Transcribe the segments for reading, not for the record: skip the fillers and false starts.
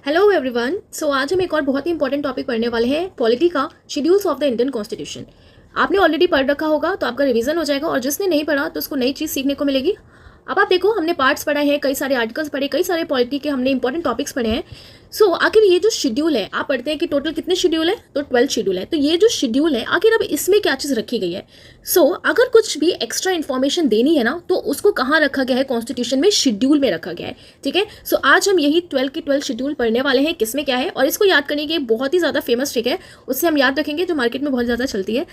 Hello everyone. सो आज हम एक और बहुत ही इंपॉर्टेंट टॉपिक पढ़ने वाले हैं, पॉलिटी का schedules of the Indian constitution. आपने ऑलरेडी पढ़ रखा होगा तो आपका रिवीजन हो जाएगा, और जिसने नहीं पढ़ा तो उसको नई चीज़ सीखने को मिलेगी। अब आप देखो, हमने पार्ट्स पढ़े हैं, कई सारे आर्टिकल्स पढ़े, कई सारे पॉलिटी के हमने इंपॉर्टेंट टॉपिक्स पढ़े हैं। आखिर ये जो शेड्यूल है, आप पढ़ते हैं कि टोटल कितने शेड्यूल है, तो 12 शेड्यूल है। तो ये जो शेड्यूल है, आखिर अब इसमें क्या चीज़ रखी गई है। अगर कुछ भी एक्स्ट्रा इन्फॉर्मेशन देनी है ना, तो उसको कहाँ रखा गया है, कॉन्स्टिट्यूशन में शेड्यूल में रखा गया है। ठीक है। आज हम यही 12 की 12 शेड्यूल पढ़ने वाले हैं, किसमें क्या है, और इसको याद करने की बहुत ही ज़्यादा फेमस ट्रिक है, उससे हम याद रखेंगे, जो मार्केट में बहुत ज़्यादा चलती है।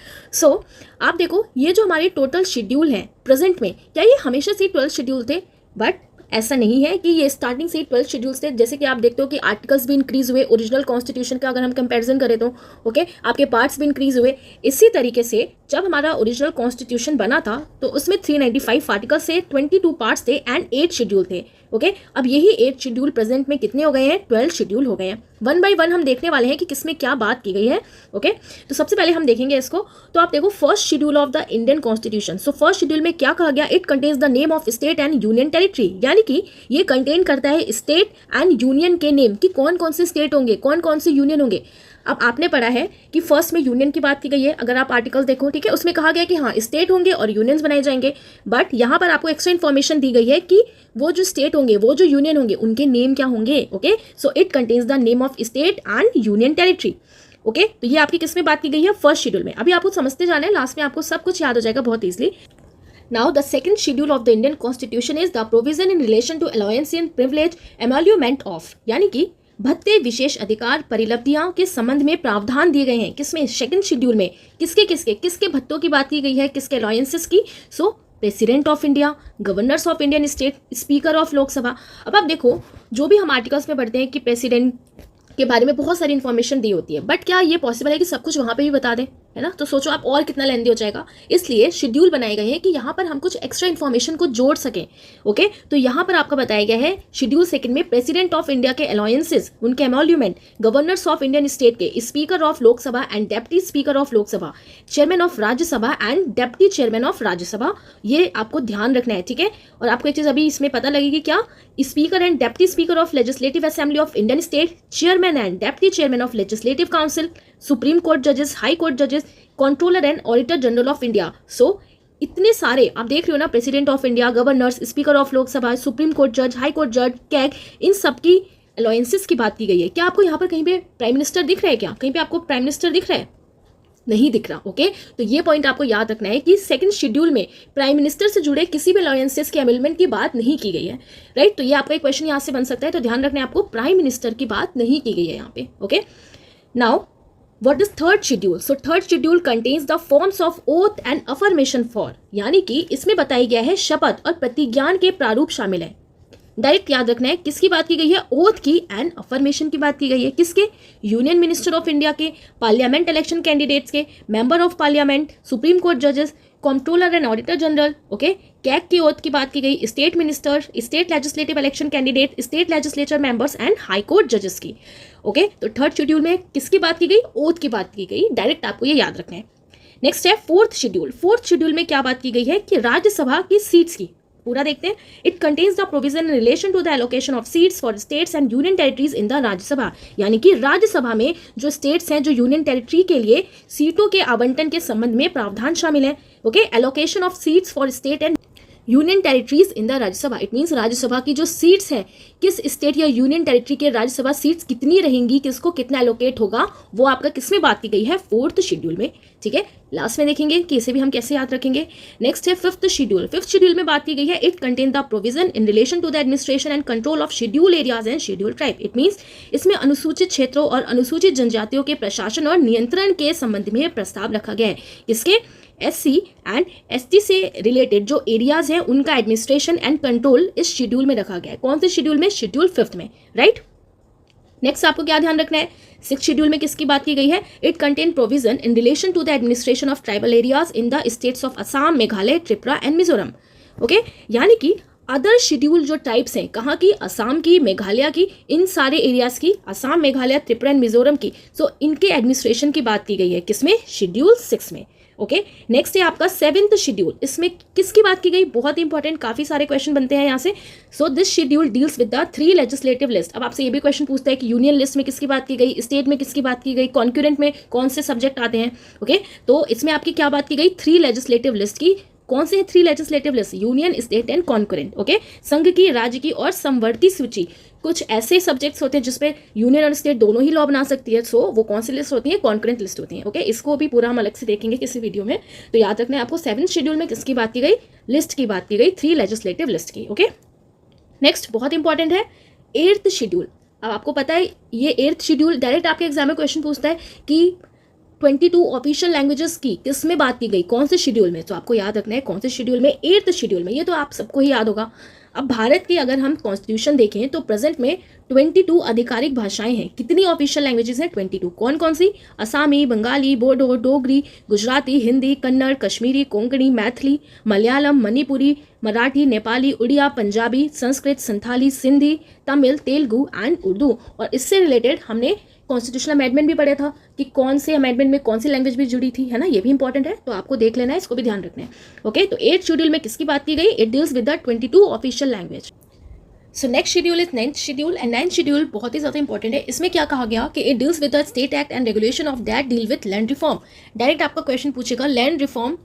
आप देखो, ये जो हमारे टोटल शेड्यूल है प्रेजेंट में, क्या ये हमेशा से 12 शेड्यूल थे? बट ऐसा नहीं है कि ये स्टार्टिंग से 12 शेड्यूल्स थे। जैसे कि आप देखते हो कि आर्टिकल्स भी इंक्रीज हुए, ओरिजिनल कॉन्स्टिट्यूशन का अगर हम कंपैरिजन करें तो ओके, आपके पार्ट्स भी इंक्रीज हुए। इसी तरीके से जब हमारा ओरिजिनल कॉन्स्टिट्यूशन बना था तो उसमें 395 आर्टिकल्स से 22 पार्ट्स थे एंड 8 शेड्यूल थे। ओके, अब यही 8 शेड्यूल प्रेजेंट में कितने हो गए हैं, 12 शेड्यूल हो गए हैं। वन बाय वन हम देखने वाले हैं कि किसमें क्या बात की गई है। ओके, तो सबसे पहले हम देखेंगे इसको। तो आप देखो, first schedule of the Indian constitution. First schedule में क्या कहा गया, it contains the name of state and union territory, यानी कि ये कंटेन करता है स्टेट एंड यूनियन के नेम, कि कौन कौन से स्टेट होंगे, कौन कौन से यूनियन होंगे। अब आपने पढ़ा है कि फर्स्ट में यूनियन की बात की गई है, अगर आप आर्टिकल देखो, ठीक है, उसमें कहा गया कि हाँ स्टेट होंगे और यूनियंस बनाए जाएंगे। बट यहाँ पर आपको एक्स्ट्रा इन्फॉर्मेशन दी गई है कि वो जो स्टेट होंगे, वो जो यूनियन होंगे, उनके नेम क्या होंगे। Okay, it contains the name of state and union territory. Okay, तो ये आपकी किसमें बात की गई है, फर्स्ट शेड्यूल में। अभी आपको समझते जाना है, लास्ट में आपको सब कुछ याद हो जाएगा बहुत easily. Now, the second schedule of the Indian Constitution is the provision in relation to allowance and privilege emolument of, यानी कि भत्ते, विशेष अधिकार, परिलब्धियां के संबंध में प्रावधान दिए गए हैं। किसमें, सेकंड शेड्यूल में। किसके किसके किसके भत्तों की बात की गई है, किसके अलाउंसेस की। President of India, governors of Indian state, speaker of Lok Sabha. अब आप देखो, जो भी हम आर्टिकल्स में पढ़ते हैं कि प्रेसिडेंट के बारे में बहुत सारी इन्फॉर्मेशन दी होती है, बट क्या ये पॉसिबल है कि सब कुछ वहाँ पे भी बता दें, है ना। तो सोचो आप, और कितना लेंदी हो जाएगा। इसलिए शेड्यूल बनाए गए हैं कि यहाँ पर हम कुछ एक्स्ट्रा इन्फॉर्मेशन को जोड़ सकें। ओके, तो यहाँ पर आपका बताया गया है शेड्यूल सेकंड में प्रेसिडेंट ऑफ इंडिया के अलाउंसेस, उनके एमोल्यूमेंट, गवर्नर्स ऑफ इंडियन स्टेट के, speaker of Lok Sabha and deputy speaker of Lok Sabha, chairman of Rajya Sabha and deputy chairman of Rajya Sabha. ये आपको ध्यान रखना है, ठीक है। और आपको एक चीज अभी इसमें पता लगेगी, क्या, speaker and deputy speaker of legislative assembly of Indian state, chairman and deputy chairman of legislative council, supreme court जजेस, हाई कोर्ट जजेस, controller and auditor general of India. इतने सारे आप देख रहे हो ना, president of India, governors, speaker of Lok Sabha, supreme court जज, हाई कोर्ट जज, कैग, इन सबकी अलाउंसेस की बात की गई है। क्या आपको यहाँ पर कहीं पे प्राइम मिनिस्टर दिख रहा है, क्या कहीं पे आपको प्राइम मिनिस्टर दिख रहा है, नहीं दिख रहा। ओके, तो ये पॉइंट आपको याद रखना है कि सेकंड शेड्यूल में प्राइम मिनिस्टर से जुड़े किसी भी अलाउंसेस के अमेंडमेंट की बात नहीं की गई है। राइट, तो ये आपका एक क्वेश्चन यहाँ से बन सकता है, तो ध्यान रखना है आपको, प्राइम मिनिस्टर की बात नहीं की गई है यहाँ पे। Okay, now what is third schedule? Third schedule contains the forms of oath and affirmation for, यानी कि इसमें बताया गया है शपथ और प्रतिज्ञान के प्रारूप शामिल है। डायरेक्ट याद रखना है किसकी बात की गई है, ओथ की एंड अफर्मेशन की बात की गई है। किसके, यूनियन मिनिस्टर ऑफ इंडिया के, पार्लियामेंट इलेक्शन कैंडिडेट्स के, member of parliament, supreme court जजेस, controller and auditor general. Okay, CAG की ओथ की बात की गई, state minister, state legislative election candidate, state legislature members and high court जजेस की। ओके, तो थर्ड शेड्यूल में किसकी बात की गई, ओथ की बात की गई। डायरेक्ट आपको ये याद रखना है। नेक्स्ट है फोर्थ शेड्यूल। फोर्थ शेड्यूल में क्या बात की गई है कि राज्यसभा की सीट्स की, पूरा देखते हैं। It contains the provision in relation to the allocation of seats for states and union territories in the Rajya Sabha, यानी कि राज्यसभा में जो स्टेट्स हैं, जो यूनियन टेरिटरी के लिए सीटों के आवंटन के संबंध में प्रावधान शामिल है। Okay, allocation of seats for state and union territories in the Rajya Sabha, it means Rajya Sabha की जो सीट्स हैं, किस स्टेट या यूनियन टेरिटरी के राज्यसभा सीट्स कितनी रहेंगी, किसको कितना एलोकेट होगा, वो आपका किसमें बात की गई है, फोर्थ शेड्यूल में। ठीक है, लास्ट में देखेंगे कि इसे भी हम कैसे याद रखेंगे। नेक्स्ट है फिफ्थ शेड्यूल। फिफ्थ शेड्यूल में बात की गई है, it contain the provision in relation to the administration and control of schedule areas and schedule tribe, it means इसमें अनुसूचित क्षेत्रों और अनुसूचित जनजातियों के प्रशासन और नियंत्रण के संबंध में प्रस्ताव रखा गया है। इसके SC एंड ST से रिलेटेड जो एरियाज हैं, उनका एडमिनिस्ट्रेशन एंड कंट्रोल इस शेड्यूल में रखा गया है। कौन से शेड्यूल में, शेड्यूल फिफ्थ में। राइट, नेक्स्ट आपको क्या ध्यान रखना है, सिक्स शेड्यूल में किसकी बात की गई है, it contain provision in relation to the administration of tribal areas in the states of Assam, Meghalaya, Tripura and Mizoram. Okay, यानी कि अदर शेड्यूल जो टाइप्स हैं, कहाँ की, असम की, मेघालय की, इन सारे एरियाज की, असम, मेघालय, त्रिपुरा एंड मिजोरम की, इनके एडमिनिस्ट्रेशन की बात की गई है किसमें, शेड्यूल 6 में। ओके, नेक्स्ट है आपका 7th शेड्यूल। इसमें किसकी बात की गई, बहुत इंपॉर्टेंट, काफी सारे क्वेश्चन बनते हैं यहाँ से। सो this schedule deals with the 3 legislative list. अब आपसे ये भी क्वेश्चन पूछता है कि यूनियन लिस्ट में किसकी बात की गई, स्टेट में किसकी बात की गई, कॉन्क्यूरेंट में कौन से सब्जेक्ट आते हैं। ओके, तो इसमें आपकी क्या बात की गई, 3 लेजिस्लेटिव लिस्ट की। कौन से 3 legislative list, union, state and concurrent. Okay, संघ की, राज्य की और समवर्ती सूची। कुछ ऐसे सब्जेक्ट्स होते हैं जिसपे यूनियन और स्टेट दोनों ही लॉ बना सकती है। सो वो कौन सी लिस्ट होती है, कॉन्करेंट लिस्ट होती है। ओके, इसको भी पूरा हम अलग से देखेंगे किसी वीडियो में। तो याद रखना है आपको 7th शेड्यूल में किसकी बात की गई, लिस्ट की बात की गई, 3 लेजिस्लेटिव लिस्ट की। ओके, नेक्स्ट बहुत इंपॉर्टेंट है 8th शेड्यूल। अब आपको पता है ये 8th शेड्यूल डायरेक्ट आपके एग्जाम में क्वेश्चन पूछता है कि 22 ऑफिशियल लैंग्वेजेस की किस में बात की गई, कौन से शेड्यूल में। तो आपको याद रखना है कौन से शेड्यूल में, 8th शेड्यूल में। ये तो आप सबको ही याद होगा। अब भारत की अगर हम कॉन्स्टिट्यूशन देखें तो प्रेजेंट में 22 आधिकारिक भाषाएं हैं। कितनी ऑफिशियल लैंग्वेजेस हैं, 22। कौन कौन सी, असामी, बंगाली, बोडो, डोगरी, गुजराती, हिंदी, कन्नड़, कश्मीरी, कोंकणी, मैथिली, मलयालम, मणिपुरी, मराठी, नेपाली, उड़िया, पंजाबी, संस्कृत, संथाली, सिंधी, तमिल, तेलुगु एंड उर्दू। और इससे रिलेटेड हमने कॉन्स्टिट्यूशनल अमेंडमेंट भी पढ़ा था कि कौन से अमेंडमेंट में कौन सी लैंग्वेज भी जुड़ी थी, है ना, ये भी इंपॉर्टेंट है। तो आपको देख लेना है, इसको भी ध्यान रखना है। ओके, तो 8th शेड्यूल में किसकी बात की गई, it deals with the 22 official language. So next schedule is 9th schedule. And 9th schedule बहुत ही ज्यादा इंपॉर्टेंट है। इसमें क्या कहा गया कि it deals with the state act and regulation of that deal with land reform. Direct आपका question पूछेगा लैंड रिफॉर्म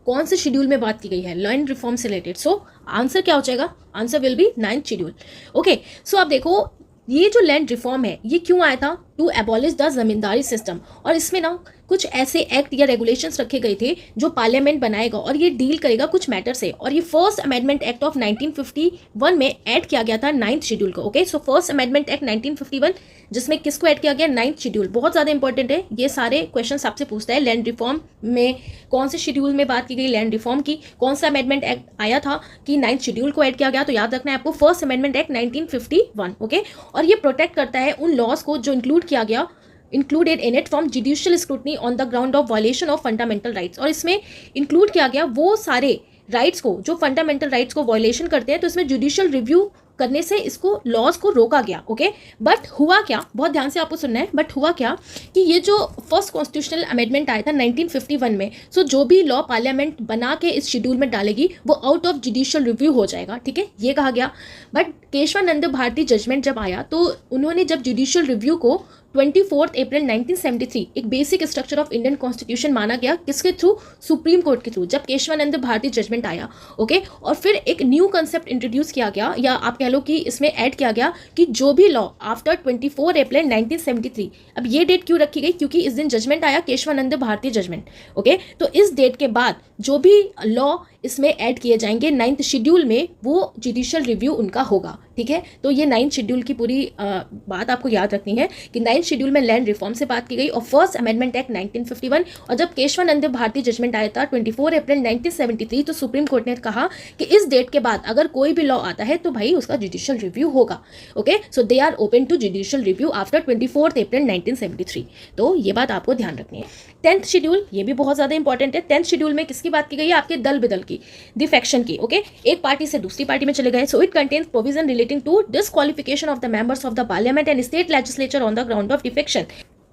कौन से शेड्यूल में बात की गई है, लैंड रिफॉर्म से रिलेटेड। सो आंसर क्या हो जाएगा, answer will be 9th schedule. Okay, so आप देखो ये जो लैंड रिफॉर्म है ये क्यों आया था, to abolish the zamindari system. और इसमें ना कुछ ऐसे एक्ट या रेगुलेशंस रखे गए थे जो पार्लियामेंट बनाएगा और ये डील करेगा कुछ मैटर से। और ये फर्स्ट अमेंडमेंट एक्ट ऑफ 1951 में ऐड किया गया था 9th शेड्यूल को। Okay, so first amendment act 1951 जिसमें किसको ऐड किया गया, 9th शेड्यूल। बहुत ज़्यादा इंपॉर्टेंट है, ये सारे क्वेश्चन आपसे पूछता है। लैंड रिफॉर्म में कौन से शेड्यूल में बात की गई, लैंड रिफॉर्म की कौन सा अमेंडमेंट एक्ट आया था कि 9th शेड्यूल को ऐड किया गया। तो याद रखना है आपको फर्स्ट अमेंडमेंट एक्ट 1951। ओके, और ये प्रोटेक्ट करता है उन लॉज को जो इंक्लूड किया गया, included in it from judicial scrutiny on the ground of violation of fundamental rights. और इसमें इंक्लूड किया गया वो सारे राइट्स को जो फंडामेंटल राइट्स को वायलेशन करते हैं। तो इसमें जुडिशियल रिव्यू करने से इसको लॉज को रोका गया। ओके, बट हुआ क्या, बहुत ध्यान से आपको सुनना है, बट हुआ क्या कि ये जो फर्स्ट कॉन्स्टिट्यूशनल अमेंडमेंट आया था 1951 में, सो जो भी लॉ पार्लियामेंट बना के इस शेड्यूल में डालेगी वो आउट ऑफ जुडिशियल रिव्यू हो जाएगा। ठीक है, ये कहा गया। बट केशवानंद भारती जजमेंट जब आया तो उन्होंने जब जुडिशियल रिव्यू को 24 अप्रैल 1973 एक basic structure of Indian constitution माना गया, किसके थ्रू, सुप्रीम कोर्ट के थ्रू, जब केशवानंद भारती जजमेंट आया। ओके, और फिर एक न्यू कंसेप्ट इंट्रोड्यूस किया गया, या आप कह लो कि इसमें ऐड किया गया कि जो भी लॉ आफ्टर 24 अप्रैल 1973, अब ये डेट क्यों रखी गई, क्योंकि इस दिन जजमेंट आया केशवानंद भारती जजमेंट। ओके, तो इस डेट के बाद जो भी लॉ इसमें ऐड किए जाएंगे 9th शेड्यूल में वो जुडिशियल रिव्यू उनका होगा। ठीक है, तो ये 9th शेड्यूल की पूरी बात आपको याद रखनी है कि 9th शेड्यूल में लैंड रिफॉर्म से बात की गई और फर्स्ट अमेंडमेंट एक्ट 1951। और जब केशवानंद भारती जजमेंट आया था 24 अप्रैल 1973 तो सुप्रीम कोर्ट ने कहा कि इस डेट के बाद अगर कोई भी लॉ आता है तो भाई उसका जुडिशियल रिव्यू होगा। Okay, so they are open to judicial review after 24 April 1973। तो ये बात आपको ध्यान रखनी है। 10th शेड्यूल, ये भी बहुत ज़्यादा इंपॉर्टेंट है। 10th शेड्यूल में किसकी बात की गई है, आपके दल बदल की, डिफेक्शन की। ओके, एक पार्टी से दूसरी पार्टी में चले गए। So it contains provision relating to disqualification of the members of the parliament and state legislature on the ground of defection.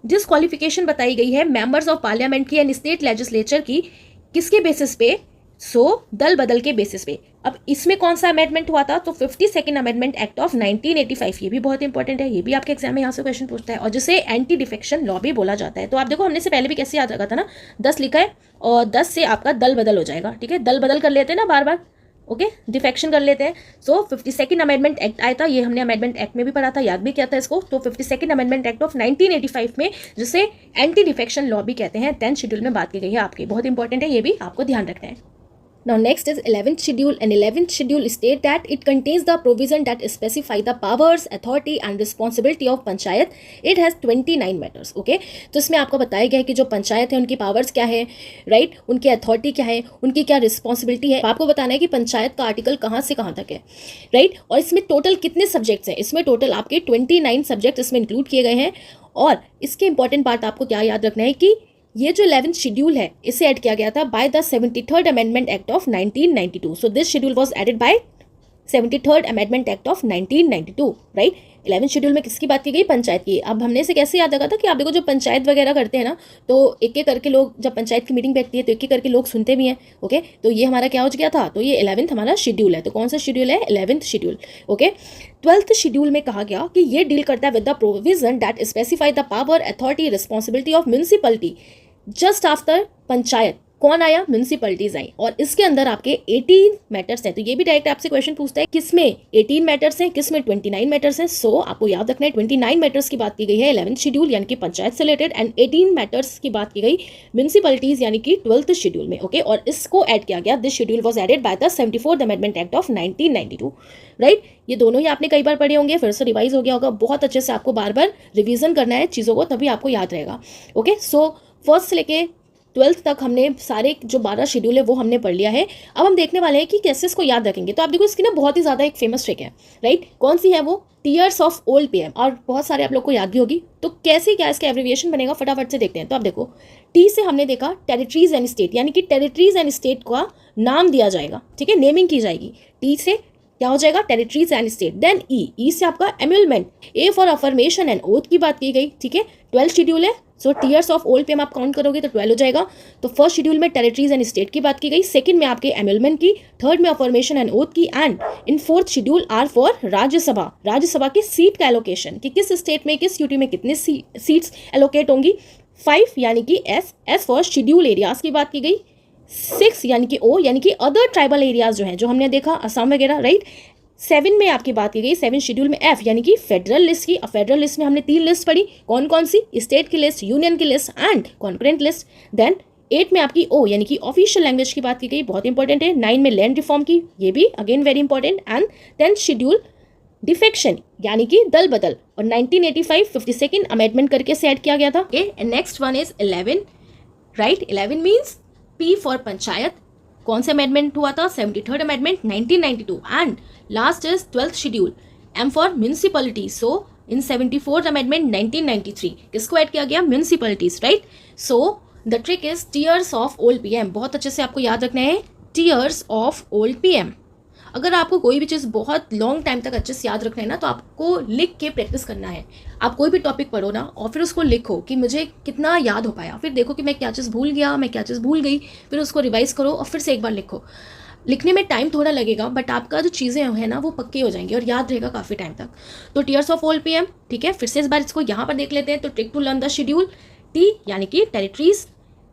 Disqualification बताई गई है मेंबर्स ऑफ पार्लियामेंट की एंड स्टेट लेजिस्लेचर की, किसके बेसिस पे, सो दल बदल के बेसिस पे। अब इसमें कौन सा अमेंडमेंट हुआ था, तो 52nd अमेंडमेंट एक्ट ऑफ 1985। ये भी बहुत इंपॉर्टेंट है, ये भी आपके एग्जाम में यहाँ से क्वेश्चन पूछता है और जिसे एंटी डिफेक्शन लॉ भी बोला जाता है। तो आप देखो हमने से पहले भी कैसे याद रखा था ना, 10 लिखा है और 10 से आपका दल बदल हो जाएगा। ठीक है, दल बदल कर लेते हैं ना बार बार। ओके, डिफेक्शन कर लेते हैं। सो 52nd अमेंडमेंट एक्ट आया था, ये हमने अमेंडमेंट एक्ट में भी पढ़ा था, याद भी किया था इसको। तो 52nd अमेंडमेंट एक्ट ऑफ 1985 में जिसे एंटी डिफेक्शन लॉ भी कहते हैं 10th शेड्यूल में बात की गई है आपकी, बहुत इंपॉर्टेंट है, ये भी आपको ध्यान रखना है। Now next is 11th schedule, and 11th schedule state that it contains the provision that specify the powers, authority and responsibility of panchayat. It has 29 matters. Okay, तो इसमें आपको बताया गया है कि जो पंचायत है उनकी पावर्स क्या है, राइट, उनकी अथॉरिटी क्या है, उनकी क्या रिस्पॉन्सिबिलिटी है। आपको बताना है कि पंचायत का आर्टिकल कहाँ से कहाँ तक है, राइट, और इसमें टोटल कितने सब्जेक्ट्स हैं। इसमें टोटल आपके 29 सब्जेक्ट इसमें इंक्लूड किए गए हैं। और इसके इंपॉर्टेंट पार्ट आपको क्या याद रखना है कि ये जो 11th शेड्यूल है इसे ऐड किया गया था by the 73rd amendment act of 1992। So this schedule was added by 73rd amendment act of 1992, right. 11th schedule में किसकी बात की गई? पंचायत की। अब हमने इसे कैसे याद रखा था कि आप देखो, जो पंचायत वगैरह करते हैं ना, तो एक एक करके लोग, जब पंचायत की मीटिंग बैठती है तो एक एक करके लोग सुनते भी हैं, ओके। तो ये हमारा क्या हो गया था? तो ये 11th हमारा शेड्यूल है। तो कौन सा शेड्यूल है? 11th schedule, okay. 12th schedule में कहा गया कि ये डील करता है with the provision that specify the power, authority, responsibility of municipality just after panchayat. कौन आया? म्यूनिसिपैलिटीज आई। और इसके अंदर आपके 18 मैटर्स हैं। तो ये भी डायरेक्ट आपसे क्वेश्चन पूछता है किसमें 18 मैटर्स हैं, किसमें 29 मैटर्स हैं। सो आपको याद रखना है 29 मैटर्स की बात की गई है 11th शेड्यूल यानी कि पंचायत से रिलेटेड, एंड 18 मैटर्स की बात की गई म्यूनिसिपैलिटीज यानी कि 12th शेड्यूल में, ओके। और इसको ऐड किया गया, this schedule was added by the 74th amendment act of 1992, right. ये दोनों ही आपने कई बार पढ़े होंगे, फिर से रिवाइज हो गया होगा। बहुत अच्छे से आपको बार बार रिविजन करना है चीज़ों को, तभी आपको याद रहेगा, ओके। सो फर्स्ट से लेके 12th तक हमने सारे जो 12 शेड्यूल है वो हमने पढ़ लिया है। अब हम देखने वाले हैं कि कैसे इसको याद रखेंगे। तो आप देखो, इसकी ना बहुत ही ज़्यादा एक फेमस ट्रिक है, राइट। कौन सी है वो? टीयर्स ऑफ ओल्ड पीएम, और बहुत सारे आप लोग को याद भी होगी। तो कैसे क्या इसका एब्रिविएशन बनेगा, फटाफट से देखते हैं। तो आप देखो, टी से हमने देखा टेरिटरीज एंड स्टेट, यानी कि टेरिटरीज एंड स्टेट का नाम दिया जाएगा, ठीक है, नेमिंग की जाएगी। टी से क्या हो जाएगा? Territories and state. Then E से आपका emolument. A for affirmation and oath की बात की गई, ठीक है। 12th शेड्यूल है, so tears of old PM आप काउंट करोगे तो 12 हो जाएगा। तो फर्स्ट शेड्यूल में टेरिटरीज एंड स्टेट की बात की गई, सेकंड में आपके एम्यूलमेंट की, थर्ड में अफर्मेशन एंड ओथ की, and in fourth schedule are for Rajya Sabha. Rajya Sabha की सीट का एलोकेशन, कि किस स्टेट में, किस यूटी में कितने सीट्स एलोकेट होंगी। 5 यानी कि एस फॉर शेड्यूल एरियाज की बात की गई। 6 यानी कि ओ यानी कि अदर ट्राइबल एरियाज जो हैं, जो हमने देखा असम वगैरह, राइट। 7 में आपकी बात की गई, 7 शेड्यूल में एफ यानी कि फेडरल लिस्ट की। फेडरल लिस्ट में हमने 3 लिस्ट पढ़ी, कौन कौन सी? स्टेट की लिस्ट, यूनियन की list and concurrent list. Then 8 में आपकी ओ यानी कि ऑफिशियल लैंग्वेज की बात की गई, बहुत इंपॉर्टेंट है। 9 में लैंड रिफॉर्म की, ये भी again very important. And 10th schedule defection यानी कि दल बदल, और 1985 52nd अमेंडमेंट करके से ऐड किया गया था, okay. And next one is 11, right. 11 means P for panchayat. कौन सा अमेंडमेंट हुआ था? 73rd amendment 1992। And last is 12th schedule, M for municipality. So in 74th amendment 1993 किसको ऐड किया गया? Municipalities, right. So the trick is tiers of old PM. बहुत अच्छे से आपको याद रखना है, टीयर्स ऑफ ओल्ड पीएम। अगर आपको कोई भी चीज़ बहुत लॉन्ग टाइम तक अच्छे से याद रखना है ना, तो आपको लिख के प्रैक्टिस करना है। आप कोई भी टॉपिक पढ़ो ना, और फिर उसको लिखो कि मुझे कितना याद हो पाया, फिर देखो कि मैं क्या चीज़ भूल गया, मैं क्या चीज़ भूल गई, फिर उसको रिवाइज करो और फिर से एक बार लिखो। लिखने में टाइम थोड़ा लगेगा, बट आपका जो चीज़ें हैं ना वो पक्की हो जाएंगी और याद रहेगा काफ़ी टाइम तक। तो टीयर्स ऑफ ओल्ड पीएम, ठीक है। फिर से इस बार इसको यहाँ पर देख लेते हैं। तो trick to learn the schedule, T यानी कि टेरिटरीज,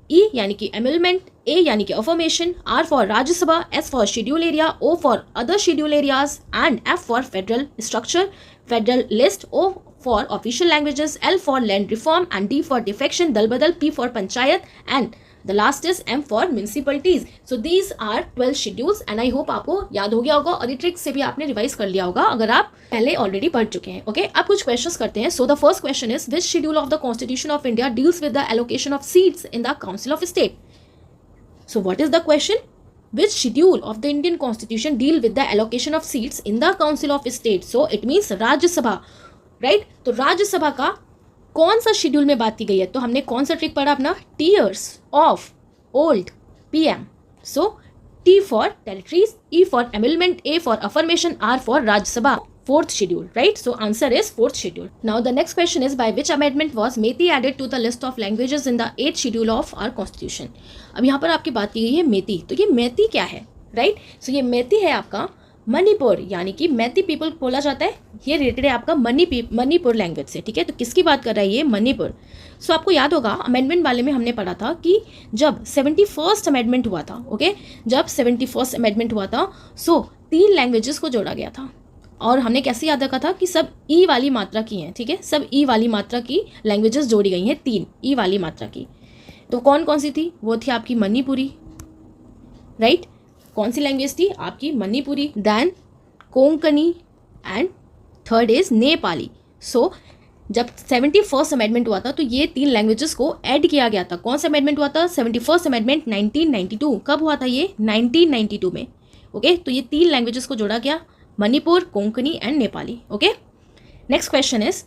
ई यानी कि एम्यूलमेंट, ए यानी कि affirmation, R for Rajya Sabha, S for schedule area, O for other schedule areas, and F for federal structure, federal list, O for official languages, L for land reform, and D for defection दल बदल, P for panchayat, and the last is M for municipalities. So these are 12 schedules and I hope आपको याद हो गया होगा और ये trick से भी आपने रिवाइज कर लिया होगा अगर आप पहले ऑलरेडी पढ़ चुके हैं, ओके। अब कुछ क्वेश्चंस करते हैं। So the first question is which schedule of the constitution of India deals with the allocation of seats in the council of state. So what is the question? Which schedule of the Indian Constitution deal with the allocation of seats in the Council of State? So it means Rajya Sabha, right. तो राज्यसभा का कौन सा schedule में बात की गई है? तो हमने कौन सा ट्रिक पढ़ा अपना? Tears of old PM. So T for territories, E for emolument, A for affirmation, R for Rajya Sabha, 4th schedule, right. So answer is 4th schedule. Now the next question is by which amendment was Maithili added to the list of languages in the 8th schedule of our constitution. अब यहाँ पर आपकी बात की गई है मेती। तो ये मेती क्या है, राइट। सो ये मेती है आपका मणिपुर, यानी कि मैती पीपल बोला जाता है। ये रिलेटेड है आपका मणिपुर लैंग्वेज से, ठीक है। तो किसकी बात कर रहा है ये? मणिपुर। सो आपको याद होगा अमेंडमेंट वाले में हमने पढ़ा था कि जब 71st अमेंडमेंट हुआ था, ओके, जब 71st अमेंडमेंट हुआ था, सो 3 लैंग्वेजेस को जोड़ा गया था और हमने कैसे याद रखा था कि सब ई वाली मात्रा की हैं, ठीक है। सब ई वाली मात्रा की लैंग्वेजेस जोड़ी गई हैं, 3 ई वाली मात्रा की। तो कौन कौन सी थी? वो थी आपकी मणिपुरी, राइट। कौन सी लैंग्वेज थी? आपकी Manipuri, then Konkani, and third is Nepali. So जब 71st अमेंडमेंट हुआ था तो ये 3 लैंग्वेजेस को ऐड किया गया था। कौन सा अमेंडमेंट हुआ था? 71st amendment 1992। कब हुआ था ये? 1992 में, ओके। तो ये 3 लैंग्वेजेस को जोड़ा गया, Manipur, Konkani and Nepali, okay. Next question is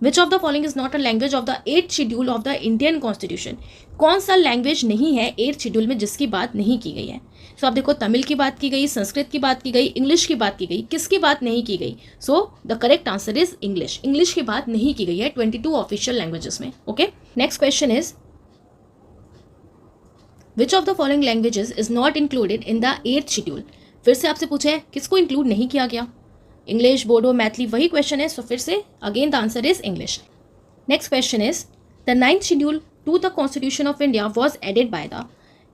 which of the following is not a language of the 8th schedule of the Indian constitution? कौन सा लैंग्वेज नहीं है 8th शेड्यूल में जिसकी बात नहीं की गई है? सो आप देखो, तमिल की बात की गई, संस्कृत की बात की गई, इंग्लिश की बात की गई, किसकी बात नहीं की गई? So the correct answer is English. English की बात नहीं की गई है 22 ऑफिशियल लैंग्वेजेस में। Okay, next question is which of the following languages is not included in the 8th schedule? फिर से आपसे पूछा है किसको इंक्लूड नहीं किया गया? इंग्लिश, बोडो, मैथिली, वही क्वेश्चन है। सो फिर से again the answer is English. Next question is the 9th schedule to the constitution of India was added by the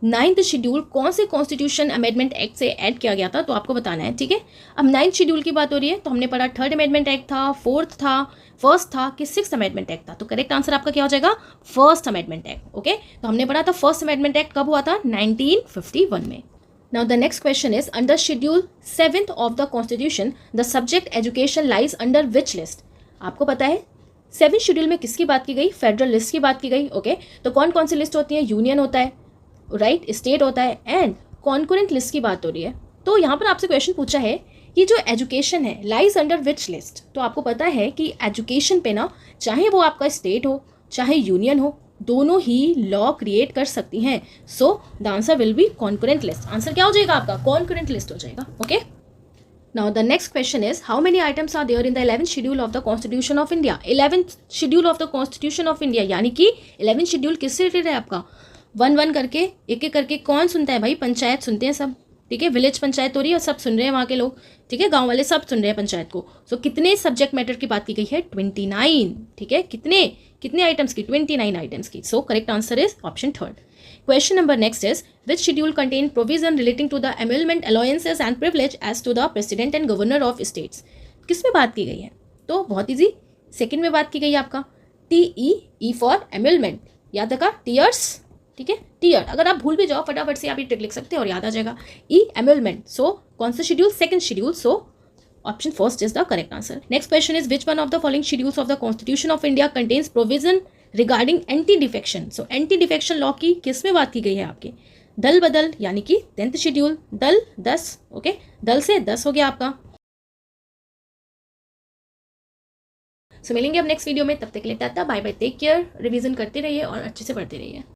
9th schedule कौन से कॉन्स्टिट्यूशन अमेंडमेंट एक्ट से ऐड किया गया था? तो आपको बताना है, ठीक है। अब 9th शेड्यूल की बात हो रही है तो हमने पढ़ा 3rd अमेंडमेंट एक्ट था, 4th था, 1st था कि 6th अमेंडमेंट एक्ट था? तो करेक्ट आंसर आपका क्या हो जाएगा? 1st amendment act. ओके, तो हमने पढ़ा था 1st अमेंडमेंट एक्ट कब हुआ था? 1951 में। Now the next question is under schedule 7th of the constitution the subject education lies under which list? आपको पता है 7th शेड्यूल में किसकी बात की गई? फेडरल लिस्ट की बात की गई। ओके, तो कौन कौन सी लिस्ट होती है? यूनियन होता है, राइट, स्टेट होता है, एंड कॉन्करेंट लिस्ट की बात हो रही है। तो यहाँ पर आपसे क्वेश्चन पूछा है कि जो एजुकेशन है लाइज अंडर विच लिस्ट? तो आपको पता है कि एजुकेशन पे ना, चाहे वो आपका स्टेट हो चाहे यूनियन हो, दोनों ही लॉ क्रिएट कर सकती हैं। So the answer will be concurrent list. Answer क्या हो जाएगा आपका? कॉन्करेंट लिस्ट हो जाएगा। Okay, now the next question is how many items are there in the 11th schedule of the constitution of India? 11th schedule of the constitution of India, यानी कि 11th schedule किससे related है आपका? 1-1 करके, एक एक करके कौन सुनता है भाई? पंचायत सुनते हैं सब, ठीक है। विलेज पंचायत हो रही है और सब सुन रहे हैं वहाँ के लोग, ठीक है, गांव वाले सब सुन रहे हैं पंचायत को। सो कितने सब्जेक्ट मैटर की बात की गई है? 29, ठीक है। कितने कितने आइटम्स की? 29 आइटम्स की। So correct answer is option 3rd। Question number next is which schedule contain provision relating to the emolument allowances and privilege as to the president and governor of states? किस में बात की गई है? तो बहुत ईजी, सेकेंड में बात की गई है आपका। TE फॉर एम्यूलमेंट, याद रखा, टीयर्स, ठीक है, टीयर। अगर आप भूल भी जाओ फटाफट से आप ये ट्रिक लिख सकते हैं और याद आ जाएगा। एम्यूलमेंट, सो कौन सा schedule? 2nd schedule. So option 1st is the correct answer. Next question is which one of the following schedules of the constitution of India contains provision regarding anti defection? So anti defection law की किस में बात की गई है आपके? दल बदल, यानी कि 10th शेड्यूल। दल 10, ओके, दल से 10 हो गया आपका। सो मिलेंगे अब नेक्स्ट वीडियो में, तब तक के लिए tata bye bye, take care, revision करते रहिए और अच्छे से पढ़ते रहिए।